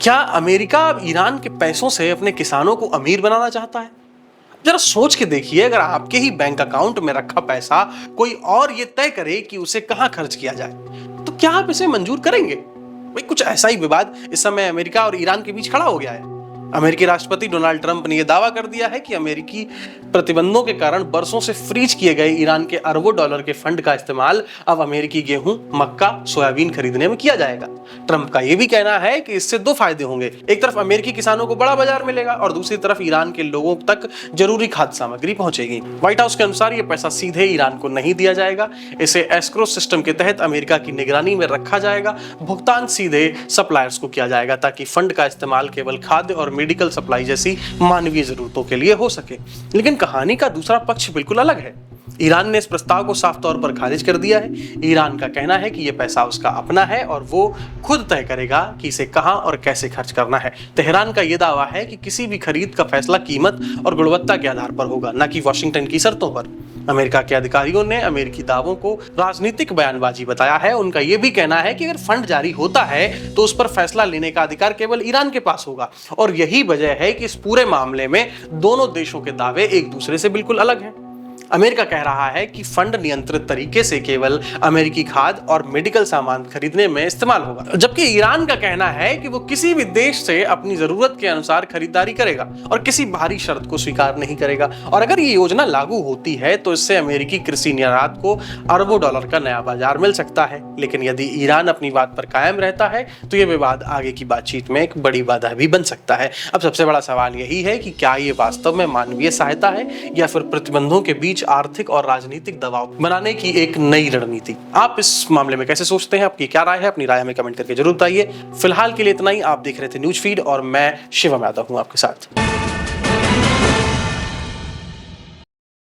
क्या अमेरिका अब ईरान के पैसों से अपने किसानों को अमीर बनाना चाहता है? जरा सोच के देखिए, अगर आपके ही बैंक अकाउंट में रखा पैसा कोई और ये तय करे कि उसे कहां खर्च किया जाए, तो क्या आप इसे मंजूर करेंगे? भाई, कुछ ऐसा ही विवाद इस समय अमेरिका और ईरान के बीच खड़ा हो गया है। अमेरिकी राष्ट्रपति डोनाल्ड ट्रंप ने यह दावा कर दिया है कि अमेरिकी प्रतिबंधों के कारण बरसों से फ्रीज किए गए ईरान के अरबों डॉलर के फंड का इस्तेमाल अब अमेरिकी गेहूं, मक्का, सोयाबीन खरीदने में किया जाएगा। ट्रंप का यह भी कहना है कि इससे दो फायदे होंगे। एक तरफ अमेरिकी किसानों को बड़ा बाजार मिलेगा और दूसरी तरफ ईरान के लोगों तक जरूरी खाद्य सामग्री पहुंचेगी। व्हाइट हाउस के अनुसार यह पैसा सीधे ईरान को नहीं दिया जाएगा। इसे एस्क्रो सिस्टम के तहत अमेरिका की निगरानी में रखा जाएगा। भुगतान सीधे सप्लायर्स को किया जाएगा ताकि फंड का इस्तेमाल केवल खाद्य और मेडिकल सप्लाई जैसी मानवीय जरूरतों के लिए हो सके। लेकिन कहानी का दूसरा पक्ष बिल्कुल अलग है। ईरान ने इस प्रस्ताव को साफ तौर पर खारिज कर दिया है। ईरान का कहना है कि यह पैसा उसका अपना है और वो खुद तय करेगा कि इसे कहां और कैसे खर्च करना है। तेहरान का यह दावा है कि किसी भी खरीद का फैसला कीमत और गुणवत्ता के आधार पर होगा, न कि वॉशिंगटन की शर्तों पर। अमेरिका के अधिकारियों ने अमेरिकी दावों को राजनीतिक बयानबाजी बताया है। उनका यह भी कहना है कि अगर फंड जारी होता है तो उस पर फैसला लेने का अधिकार केवल ईरान के पास होगा और यही वजह है कि इस पूरे मामले में दोनों देशों के दावे एक दूसरे से बिल्कुल अलग हैं। अमेरिका कह रहा है कि फंड नियंत्रित तरीके से केवल अमेरिकी खाद्य और मेडिकल सामान खरीदने में इस्तेमाल होगा, जबकि ईरान का कहना है कि वो किसी भी देश से अपनी जरूरत के अनुसार खरीदारी करेगा और किसी बाहरी शर्त को स्वीकार नहीं करेगा। और अगर ये योजना लागू होती है तो इससे अमेरिकी कृषि निर्यात को अरबों डॉलर का नया बाजार मिल सकता है। लेकिन यदि ईरान अपनी बात पर कायम रहता है तो ये विवाद आगे की बातचीत में एक बड़ी बाधा भी बन सकता है। अब सबसे बड़ा सवाल यही है कि क्या ये वास्तव में मानवीय सहायता है या फिर प्रतिबंधों के बीच आर्थिक और राजनीतिक दबाव बनाने की एक नई रणनीति। आप इस मामले में कैसे सोचते हैं? आपकी क्या राय है? अपनी राय हमें कमेंट करके जरूर बताइए। फिलहाल के लिए इतना ही। आप देख रहे थे न्यूज फीड और मैं शिवम यादव हूं आपके साथ।